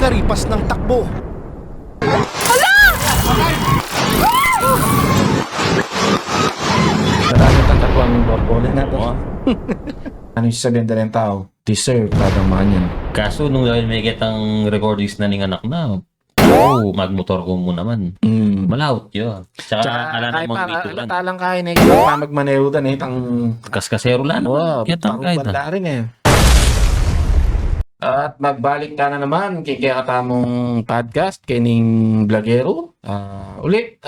makaripas ng takbo. Marami kang katuwang yung borbola na to. Ano yung sasabihin ng tao? Deserve kadang mga yan. Kaso nung dahil may kitang recordings na ning anak na, magmotor ko mo naman. Malawot yun. Tsaka ala Kahit namang pa, bitulan. talang kaya na ikaw pa magmaneho na itang... Kaskasero lang naman. Kitang kahit banda rin eh. At magbalik ka na naman kay katamong podcast kining Vlogero. Ulit,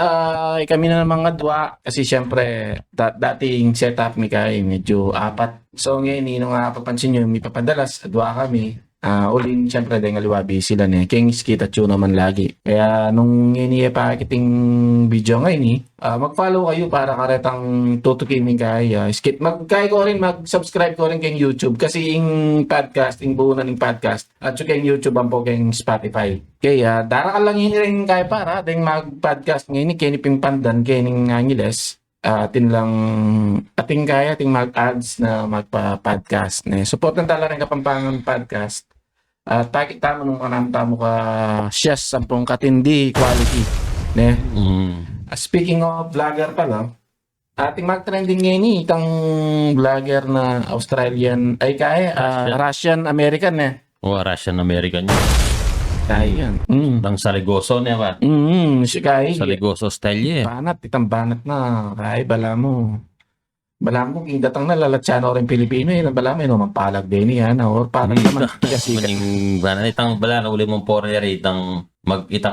kami na naman ngadwa kasi syempre dating setup mi kay medyo apat. So ngayon, nino nga papansin nyo, may papadalas, adwa kami. Ulin, syempre, dahil ngaliwabi sila ni Kings kita tune naman lagi. Kaya nung iniya pakiting video ngayon mag-follow kayo para karetang tutukin min kaya. Mag-kaya ko rin, mag-subscribe ko rin kay YouTube kasi yung podcast, yung buo na ng podcast at so kay YouTube ang po kay Spotify. Kaya dara ka lang yun rin kaya para dahil mag-podcast ngayon kaya ni Pimpandan, kaya ni Angeles. Atin lang ating kaya ating mag-ads na magpa-podcast ne. Support ng tala rin kapampangan podcast. Takita mo nung kananta mo ka siyas sampung katindi quality ne. Speaking of vlogger pala, ating mag-trending ngayon itang vlogger na Australian ay kaya Russian American ne. Russian American yun. Kaya yan. Ang saligoso niya ba? Si kaya. Saligoso style eh. Banat, itang banat na. Kaya bala mo. Bala mo, kung datang na lalatsano rin Pilipino bala mo, mampalag din yan. Or parang naman kasi. Maning banat, itang bala na uli mong foreigner, itang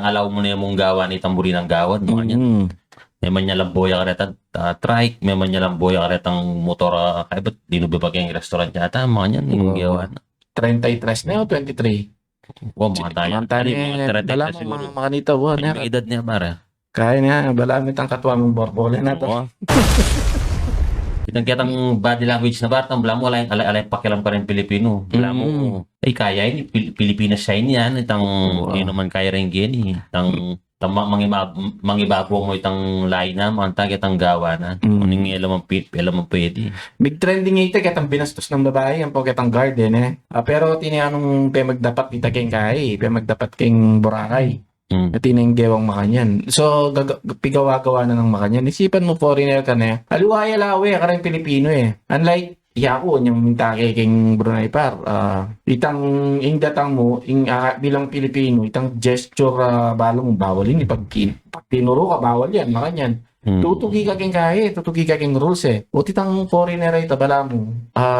alaw mo na yung mong gawan, itang buri ng gawan. May man niya lang boya karetang trike, may man niya lang boya karetang motor, kaya ba't dinubibag yung restaurant niya ata, mga yan, yung gawan. 33 na o 23? Mga tayo. Bala mo, mga kanita. May edad niya, para. Kaya niya, bala mo itang katuwa mong borbola na to. Itang kitang body language na batang, bala mo, alay pakialam ka rin Pilipino. Bala mo, ay kaya yun, Pilipinas siya yan, itang, yun naman kaya rin gini. Itang, mangibago mo itang lahi na, mga itang gawa na. Kuning alam mo pwede. Big trending ito, kitang binastos ng babae, ang po kitang garden pero tinianong magdapat dita keng kay, magdapat keng Boracay. At yung gewang makanyan. So, pigawa-gawa na ng makanyan. Isipan mo, foreigner ka na. Aliwaya lawe, ka rin Pilipino Unlike, Yako, yung mintake king Brunei par. Itang datang mo, bilang Pilipino, itang gesture balo mo, bawal yun. Pag tinuro ka, bawal yan, makanyan. Tutugi ka king kaya, tutugi ka king rules O titang foreigner ito, bala mo,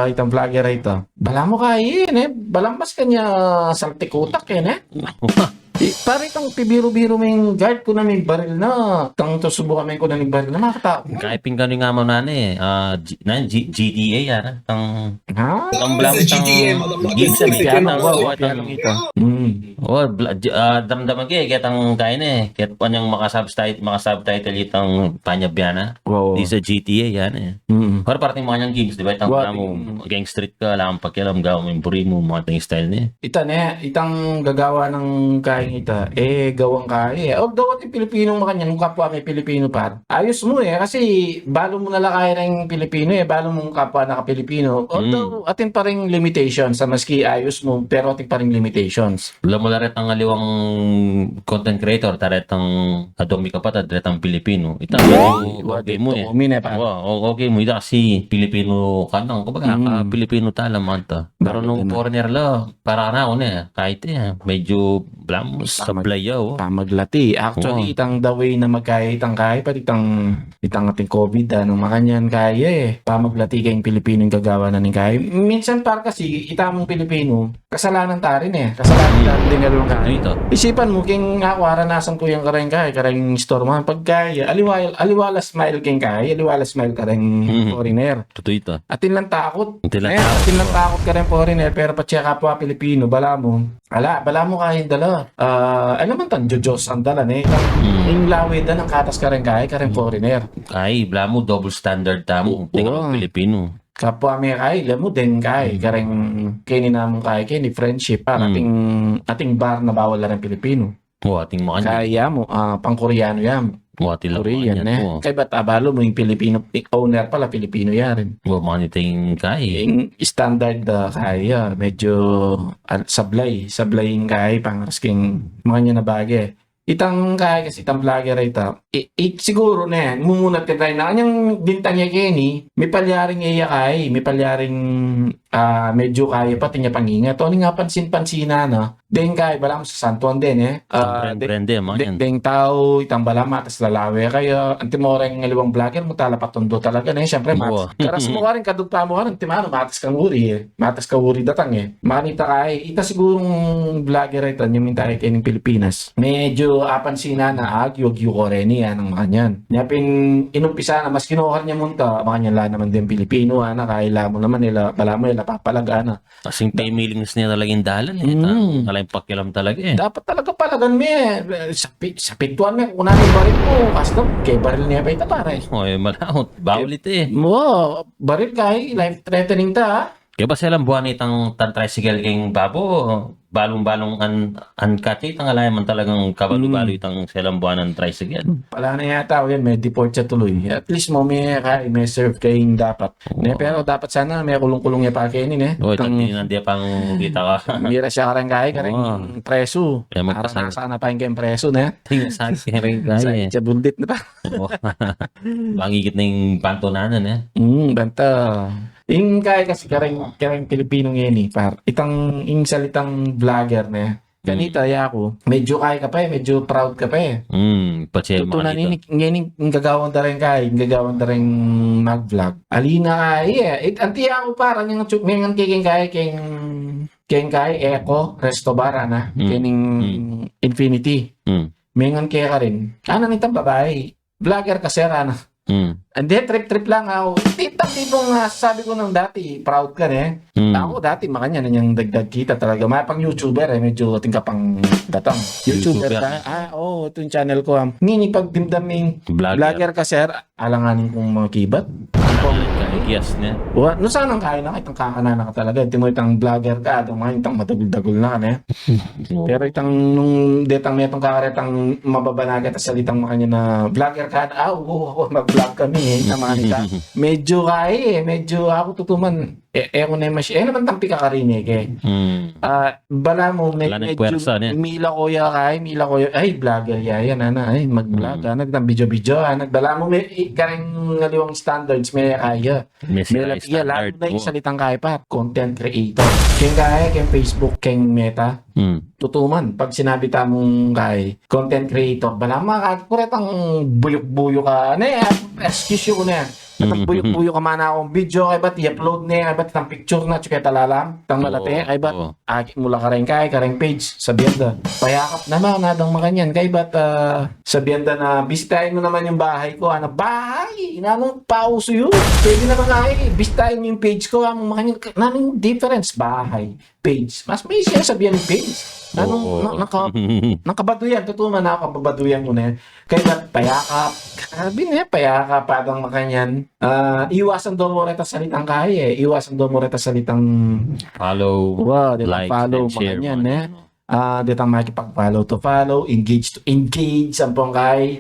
itang vlogger ito. Bala mo kaya balambas ka niya saltikutak para itong pibiro-biro may guard ko na may baril na. Itang susubukan may ko na may baril na makatao. Kahit pinggan nga mo na GDA yan. Ang blanco GTA, gigs na damdaman kayo, kitang kain kaya pa niyang makasubtitle itang panyabyan di sa GTA yan Para parting mga niyang gigs, di ba? Itang gang street ka, alam pakialam, gawin mo yung puri mo, mga itang style niya. Itang gagawa ng kain ita, gawang kaya. Although ating Pilipino makanya, nung kapwa may Pilipino par, ayos mo kasi balo mo nalakay ng Pilipino balo mong kapwa naka-Pilipino. Although atin pa rin limitations, sa maski ayos mo, pero atin pa rin limitations. Wala mo laret ang aliwang content creator, taret ang adomi ka pa, taret ang Pilipino. Ita, okay mo okay mo, ita kasi Pilipino ka nang, kumbaga, Pilipino tala manta. Pero nung foreigner la, para na ako kahit medyo blam sablayaw. Pamaglati. Actually, itang the way na magkaya itang kaya, pati itang ating COVID, nung makanyan kaya Pamaglati kayong Pilipino yung gagawa na ng kaya. Minsan para kasi, itamong Pilipino, kasalanan ta rin Kasalanan ta rin galong kaya. Isipan mo, king waranasan ko yung kareng kaya, kareng store mo. Pag kaya, aliwala smile king kaya, aliwala smile kareng foreigner. Totoo ito. Atin lang takot. Atin lang takot kareng foreigner, pero pati kapwa Pilipino, bala mo kahit dala. Alam man tan Diyos ang dala yung lawid ng katas ka rin kareng foreigner. Ay, bala mo, double standard tamo. Tingnan mo, Pilipino. Kapwa may alam mo din kareng kini namong kini friendship ating bar na bawal na rin Pilipino. Ating mga kaya mo pang Koreano yan Wati lang Korean kay ba't abalo mo yung Pilipino owner pala Pilipino yarin. maniting kai. Yung standard kaya medyo sablay yung kaya pangaras king mga niya na bagay. Itang kaya kasi itang vlogger ito. Siguro na yan. Mumunat ka tayo na. Kanyang bintang niya Kenny, may palyaring iya kay. May palyaring medyo kaya pati niya panginga. Tony nga pansin-pansina na. Den kaya balam sa Santuan din Brande, man. Deng tao, itang balama, tas lalawe kayo. Antimoreng ngaliwang vlogger mo talapatundo talaga na Siyempre, karas mo ka rin, kadugpa mo ka rin. Timano, matas kang uri Matas ka uri datang Manita kaya. Ita sigurong vlogger ito, yung minta kay ng Pilipinas. Medyo apansina na agyog-yug ko rin yan ang mga yan. Nyapin, inumpisa na, mas kinuha niya munta, mga niya la naman din Pilipino, kaya mo naman nila, bala mo nila, papalaga Kasing pay millings niya talagang dalan Talagang pakialam talaga Dapat talaga palagan mo sa pituan mo, kung namin baril mo, basta kay baril niya pa ito pare. Malawot. Bawlit Baril kay, life threatening Kaya ba silang buwan itang tricycle king babo? Balong-balong uncut ang alay man talagang kabalo-balo itang silang buwan ng tricycle. Pala na yata, may deport siya tuloy. At least mo may serve kayong dapat. Pero dapat sana may kulong-kulong niya pa kainin Tangin dia pang kita ka. Mira siya karang kaya, karang preso. Para nakasana pa yung kayong preso na. Tingnan sa akin rin kaya. Siya bundit na pa. Bangigit na yung pantonanan Banta. Yung kaya kasi karang Pilipino ngayon par. Itang yung salitang vlogger na ganito ako. Medyo kaya ka pa medyo proud ka pa Tutunan ngayon yung gagawin da rin kaya, yung gagawin da rin mag-vlog. Alina kaya. Anti ako parang yung ngayon kiking kaya keng kaya Eco Resto Bar kining Infinity. Ngayon kaya ka rin. Nitang babae. Vlogger kasi Hindi, trip lang ako. Tipong sabi ko nang dati, proud ka Ako dati, makanya na niyang dagdag kita talaga. Pang YouTuber medyo tingka pang datang. YouTuber ka? Ito yung channel ko. Ngini pag dimdaming vlogger ka, sir, alanganin kong mga kibat. Yes niya. No saan ang kaya na itang kakanana ka talaga. Hindi mo itang vlogger ka, itang matagul-dagul na Pero itang nung detang netong kakaretang mababanaga at salitang makanya na vlogger ka, mag-vlog kami namanita. Medyo kaya medyo ako tutuman. Ako na mas naman tampi ka karinig bala mo medyo mila ko ay vlogger yan mag-vlog nagtang video nagdala mo karing ngaliwang standards may kaya lalo na yung salitang kaya pa content creator keng Facebook keng Meta tutuman pag sinabi tamong kay content creator bala makakuret ang buyok-buyo ka excuse ko na buyok-buyo ka man akong video kay ba't i-upload na kay ba't itang picture na tsukay talalam itang malate kay ba't mula ka rin kareng page sabihan da payakap naman nadang makanyan kay ba't sabihan da na bisitahin mo naman yung bahay ko bahay nanong pauso yun pwede naman bisitahin mo yung page ko makanyan nanong difference bahay page mas may siya sabihan yung page nakabaduyan totoo man ako kabaduyan mo na kaya ba't payakap payakap padang makanyan iwasan daw mo reta salitang kaya iwasan daw mo reta salitang follow like follow makanyan ditang makipag-follow to follow engage to engage sampong kay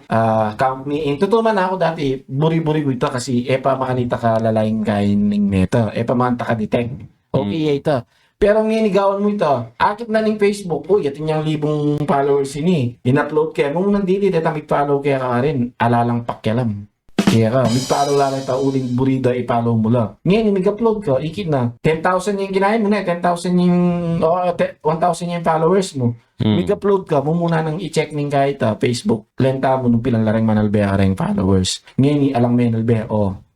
count me in totoo man ako dati buri-buri ko ito kasi pa makanita ka lalaing kain ng meta pa makanta ka detect okay ito pero nginigawan mo ito, akit na ng Facebook, yatin niyang 1,000 followers ini. In-upload kaya, kung nandili, dito mag-follow kaya ka rin, alalang pakyalam. Kaya ka, mag-follow lang ito, uling burida, i-follow mo lang. Ngayon, mag-upload ka, ikit na. 10,000 yung kinahin mo na, 10,000 yung, 1,000 yung followers mo. Mag-upload ka, mo muna nang i-check ning kahit Facebook. Lenta mo nung pilang larang manalbe ka rin followers. Ngayon, alang menalbe,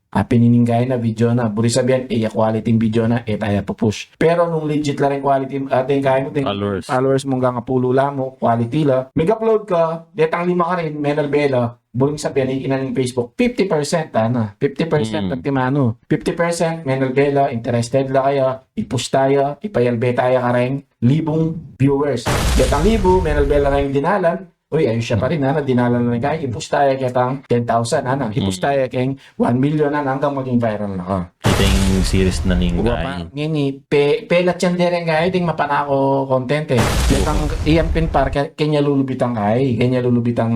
pininingay na video na buri sabihan quality video na tayo push pero nung legit la rin quality ating kaya mo followers mong nga pulo lang mo quality la mag-upload ka detang 5 ka rin menal bela buring sabihan inaning Facebook 50% 50% ng timano 50% menal bela interested la kaya i-push tayo ipayalbe tayo ka rin 1,000 viewers detang 1,000 menal bela kayong dinalan Uy, ayun siya pa rin, dinala na rin kay, ipus tayo kitang 10,000, ipus tayo keng 1 million, hanggang maging viral na ka. Ito yung series na ning Uwa pa, ngini, pelat yan din kay, ding mapanako content eh. Itang, iyan pinpar, kanya lulubitang kay, kanya lulubitang,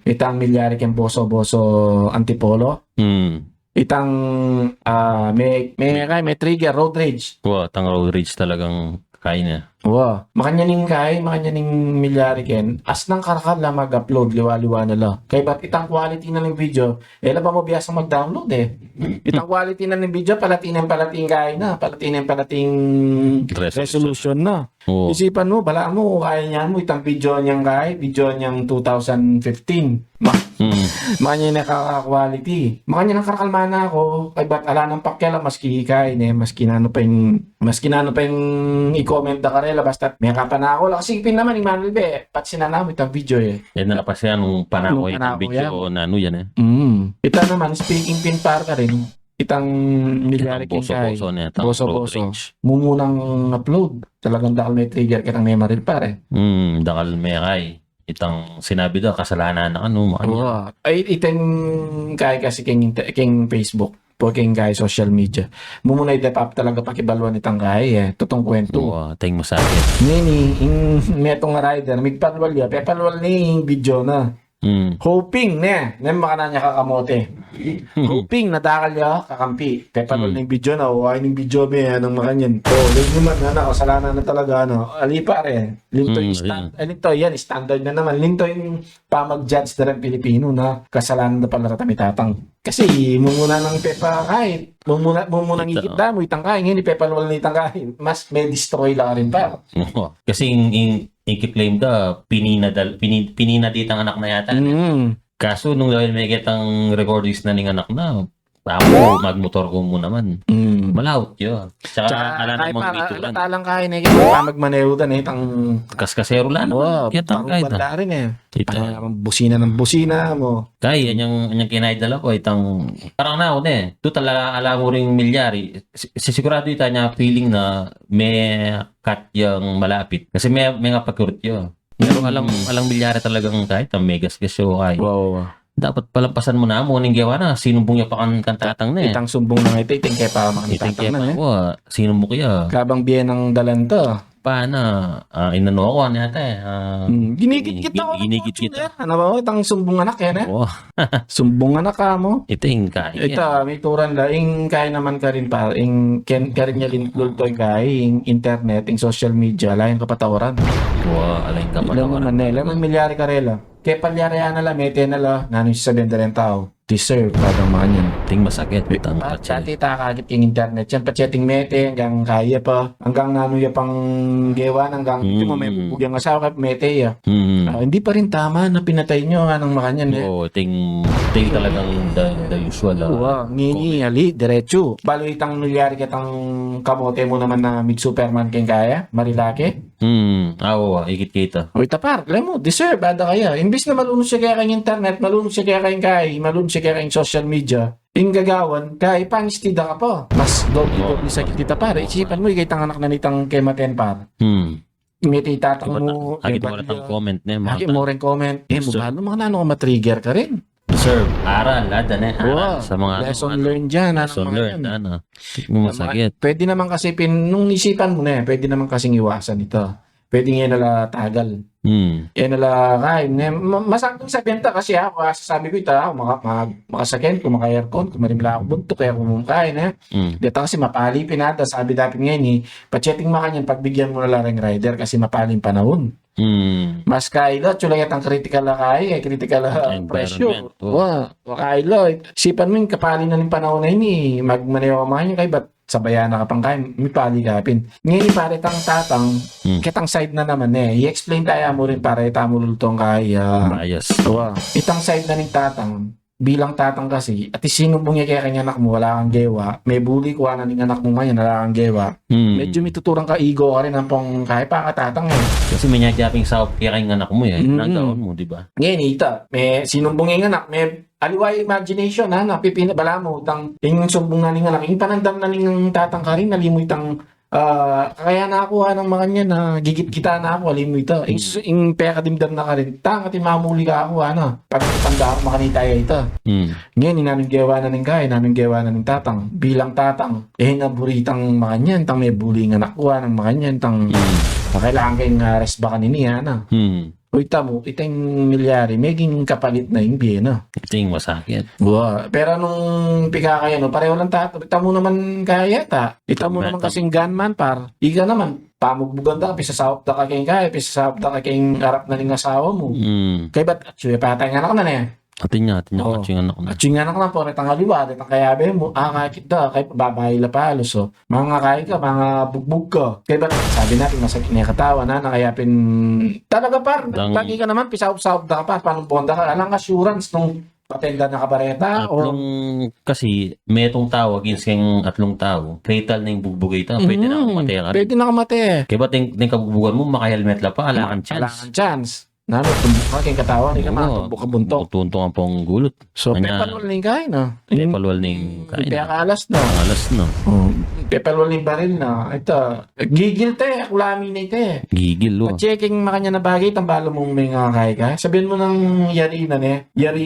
itang milyari ken boso-boso antipolo. Itang, may trigger, road rage. Tang road rage talagang kain niya. Wow. Makanya ning milyari ken, as nang karakal na mag-upload, liwa-liwa na la. Kaya ba't itang quality na ng video, ba mo biyasa mag-download eh. Itang quality na ng video, palating kaya na, palating resolution na. Isipan mo, balaan mo, kaya niya mo, itang video niyang 2015. Makanya nakaka-quality. Makanya nang karakalman na ako, kaya ba't ala ng pakyala, maski hikain eh, maski na ano pa yung i-comment na karela, basta may kapanako lang. Kasi naman, Emmanuel Be, pat sinanamo itang video eh. Yan na pa siya nung panako yung video na ano yan eh. Ita naman, speaking pinpar ka rin, itang milyari king kay. Boso-boso. Mumunang upload. Talagang dakal may trigger kitang memory pare. Dakal may kay. Itang sinabi daw, kasalanan na ano. Ay, itang kay kasi king Facebook. King kay social media. Mumuna i-dep up talaga pakibalwan itang kay eh. Totong kwento. Tingin mo sa akin. Nini, metong rider, migpalwal ya. Pepalwal ni yung video na. Hoping ne baka na niya kakamote. Hoping nadakal ya kakampi. Pepalwal na yung video na. Ay yung video be, anong makanyan. Lagi naman, kasalanan na talaga, Ali pare. Linto yung standard na naman. Linto yung pamag-judge na rin Pilipino na kasalanan na pala tatang. Kasi mumuna ng pepa kahit mumuna ng ikita mo itang kain, hindi pepalwal na itang kain. Mas may destroy lang rin pa. Kasi yung i-claim da, pininaditang anak na yata. Kaso nung dahil may kitang recordings na ning anak na, ako, magmotor ko mo naman. Malawot yun. Tsaka ala namang bituran. Talang kain eh, kaya magmaneudan eh, itang kaskasero lang. Parang banda rin eh. Parang busina ng busina mo. Kaya, yung kinaidala ko, itang, parang naon eh. Ito talaga alam mo ring milyari. Sigurado ito niya feeling na may cut yung malapit. Kasi may nga pagkurot yun. Pero alang milyari talagang kahit ang megas kasyo kay. Dapat palampasan mo na mo ning gawa na sinumbong ya pa kan tatang na eh. Itang sumbong na ito, iting kaya pa makantatang na eh. Sinumbong kaya. Kabang biyan ng dalan to. Paano? Inano ako nata eh. Ginigit kita. Ginigit kita. Ano ba? Itang sumbong anak yan eh. Sumbong anak ka mo. Ito yung kaya. Ito, may turan la. Yung kaya naman ka rin pa. Yung karin niya lulto yung kaya. Yung internet, yung social media. Ala yung kapatawaran. Ala yung kapatawaran. Alam mo, milyari ka rela. Kaya palyarihan na la, mete na la. Nanong sasabihin na rin tao. Deserve kadang mga yan. Ting masakit. Dati takagit yung internet. Yan pacheting mete hanggang kaya pa. Hanggang nanuya pang gewan. Hanggang hindi mo may bugyang asawa ka mete ya. Hindi pa rin tama na pinatay nyo anong makanyan eh. Ting talagang the usual. Ngini, ali, diretso. Balo itang milyari kitang kamote mo naman na mid-superman keng kaya. Marilake. Ikit kita. O itapar, alam mo, deserve, ada kaya. Imbis na malunod siya kaya kayong internet, malunod siya kaya kayong malunod siya kaya kayong social media, yung gagawan, kaya pangistida ka pa. Mas doble sakit kita pare. Isipan mo, ikitang anak na nitang kematen par. May titatang mo. Agit mo ratang comment na. Agit mo rin comment. Mubalo mga nano ka matrigger ka rin. Deserve. Aral. Sa mga lesson learned dyan. Lesson learned. Masakit. Pwede naman kasi, nung isipan mo na pwede naman kasing iwasan ito. Pwede nga nala tagal. Yan nala kain. Masakit sa benta kasi ako. Sasabi ko ito, makasakyan, kung maka-aircon, kung marimla ako bunto, kaya kumakain. Dito kasi mapali pinata. Sabi dapat ngayon pacheting makanyan, pagbigyan mo na lang ng rider kasi mapaling panahon. Mas kaila, tsulayat ang critical na kaya, critical na presyo. Kaila, sipan mo yung kapali na ng panahon na yun magmanewa makanyan kayo, ba't sabayan na kapang kain, may pali kapin. Ngayon pare tang tatang, kitang side na naman i-explain tayo mo rin pare, tamo lulutong kaya. Itang side na ng tatang, bilang tatang kasi, at isinumbong niya kaya kanya anak mo, wala kang gewa, may bully ko na ng anak mo ngayon, wala kang gewa. Medyo may tuturang ka ego ka rin ang pong kaya pa katatang Kasi may nagyaping sa kaya kayong anak mo nagaon mo, di ba? Ngayon may sinumbong yung anak, may aliway imagination napipinabala mo, yung sumbong na ng anak, yung panandam na ng tatang ka rin, nalimoy tang Kaya nakuha ng mga niya na gigit-kita na ako, alim mo ito. Yung peka dimdam na ka rin. Tanga, timamuli ka ako, pag tanda ako makanita ito. Ngayon, inanong na ng kaya, inanong na ng tatang. Bilang tatang, naburitang mga niyan, tang may bulingan nakuha ng mga niyan, tang kailangan kayong rest ba kaniniya, Uy, tamo, itang milyari, meging kapalit na yung biyena. Ito yung masakit. Wow. Pero nung pika kayo, pareho lang tamo naman kaya yata. Itamo naman kasing gunman, par. Ika naman, pamugbugan da, pisasawap da ka kayong kaya, pisasawap da ka kayong harap na ng asawa mo. Kaya ba't, patay nga na na Atin niya, katsingan ako na. Katsingan ako na po, retang haliwa, retang kayabe mo, kakit da, kaya babahay la palo. So, mga kaya ka, mga bugbog ka. Kaya ba't, sabi natin, masakit na yung katawan, nakayapin, talaga par, lagi ka naman, pisawap-sawap da ka pa, paano bonda ka, alang assurance nung patenda na kabareta, kasi may itong tao, against kayong atlong tao, fatal na yung bugbugay ito, pwede na kamatay ka rin. Pwede na kamatay. Kaya ba't yung kabugbugan mo, makahelmet la pa, alakan chance. Alakan chance. Tumbok ka kayong katawan, hindi ka tumbok ka buntok. Tuntong ang pong gulot. So, pepalwal na yung kain, Pepalwal na yung kain. Pepakalas na. Alas na. Pepalwal na yung baril na. Ito, gigil te, kulami na ite. Gigil, Checking makanya na bagay, tambalo mong may ngakay ka. Sabihin mo ng yari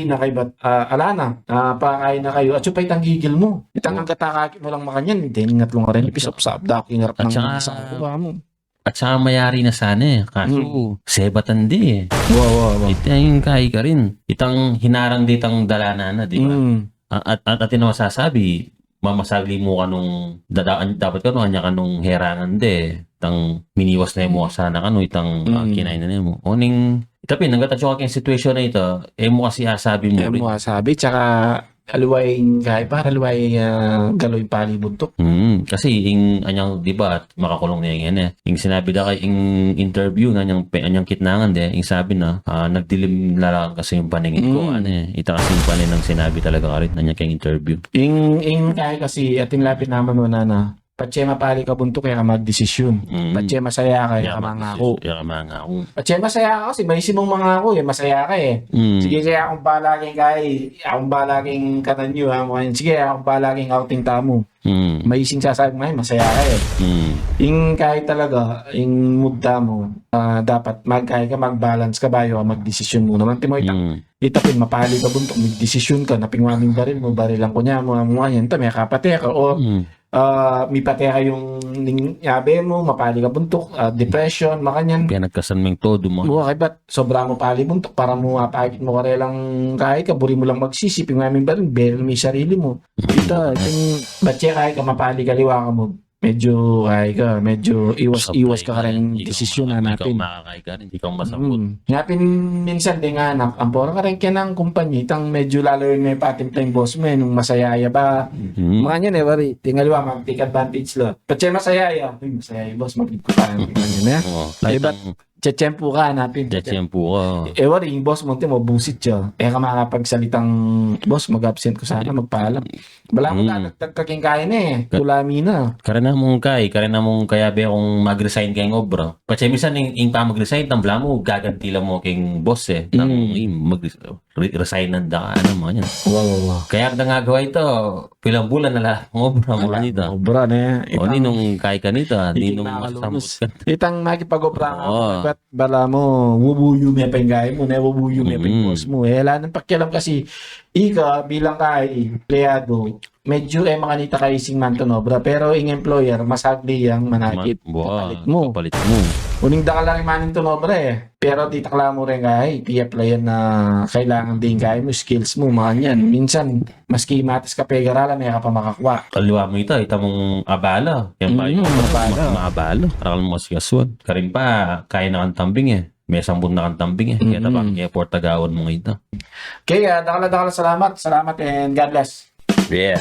na kay bat, alana, pakain na kayo, at supay tang gigil mo. Itang ang katakakit mo lang makanyan, hindi, ngatlong ka rin, pisap-sap, daking harap ng isang kuha mo. At saka mayari na sana kaso sebatan di Wow. Ito yung kaya ka rin. Itang hinarang ditang dalana na, di ba? At ito na masasabi, mamasagli mo ka nung dadaan, dapat ka nung anya ka nung herangan di. Itang miniwas na mo sana ka nung itang kinain na mo. Oning, itapin, nanggatasyo ka kayong situation na ito, mo kasi asabi mo rin. Mo asabi, tsaka aluway galoy palibuntok. Kasi yung anyang diba makakulong na yan yung sinabi da kay yung interview na anyang kitnangan yung sabi na nagdilim na lang kasi yung paningin ko ita kasi yung panin ng sinabi talaga ka rin anyang kayong interview yung kaya kasi ating lapit naman mo na Patse mapali ka bunto kaya ka magdesisyon. Patse masaya ka kaya ka mangako. Patse masaya ka kasi may simong mangako masaya ka Sige kaya akong balaging akong balaging kananyo sige akong balaging outing tamo. May ising sasabi mo masaya ka Yung kahit talaga, yung mood mo, dapat kaya ka mag-balance ka bayo ka magdesisyon mo naman. Timoy itapin mapali ka buntok, magdesisyon ka, napingwaming baril lang ko niya mo yan, may kapate ka o may pate ka yung yabe mo, mapali ka buntok, depression, makanyan. Kaya nagkasanming todo mo. Kaya ba't sobra mo pali buntok para mo mapagit mo kare lang kahit ka, buri mo lang magsisiping namin ba rin, baril mo yung sarili mo. Ito, ba't siya kahit ka mapali ka, liwa ka mo, medyo iwas ka rin desisyon na natin. Ikaw makakay ka rin, ikaw masabot. Ngapin minsan din nga anak, ang pora ka rin kaya ng kumpanya, itang medyo lalo yung may patimpla yung boss mo nung masayaya ba. Mga nyan wari, tingaliwa, mag-take advantage lang. Patse masayaya, masayaya boss, mag-ikupan. Diba? Tsetsempo ka, hanapin. Tsetsempo ka. Wari, yung boss mo, mo busit siya. ka makakapagsalitang, boss, mag-absent ko sana, magpaalam. Wala mo tagkaking kaya na kulami na. Karena mong kaya be akong mag-resign kayong obra. Kasi minsan yung pa mag-resign, tambla mo, gaganti lang mo kayong boss Nang mag-resign na mga yan. Wow. Kaya ang nangagawa ito, pilang bulan na lang, obra mo lang ito. Obra na O ninong kaya ka nito, ninong masasambot ka. Itang makipag-obra nga, bala mo, wubuyo may pengay mo, wubuyo may pengboss mo. Wala nang pakialam kasi, ika bilang kay empleyado, medyo makanita kay sing mantonobra, pero yung employer, masagli yung manakit. Kapalit mo. Uning da ka lang maning tonobra pero di takla mo rin kay, i-applyan na kailangan din kay mo, skills mo, mga yan. Minsan, maski matis ka pegaralan, may ka pa makakuha. Kaliwa mo ito mong abala. Yan ba yung maabala? Karakal mo kasi kaswan. Karin pa, kaya na kang tambing May sambun na kang tambing Kaya tabang effort tagawan mo ito. Kaya, dakala salamat. Salamat and God bless. Yeah.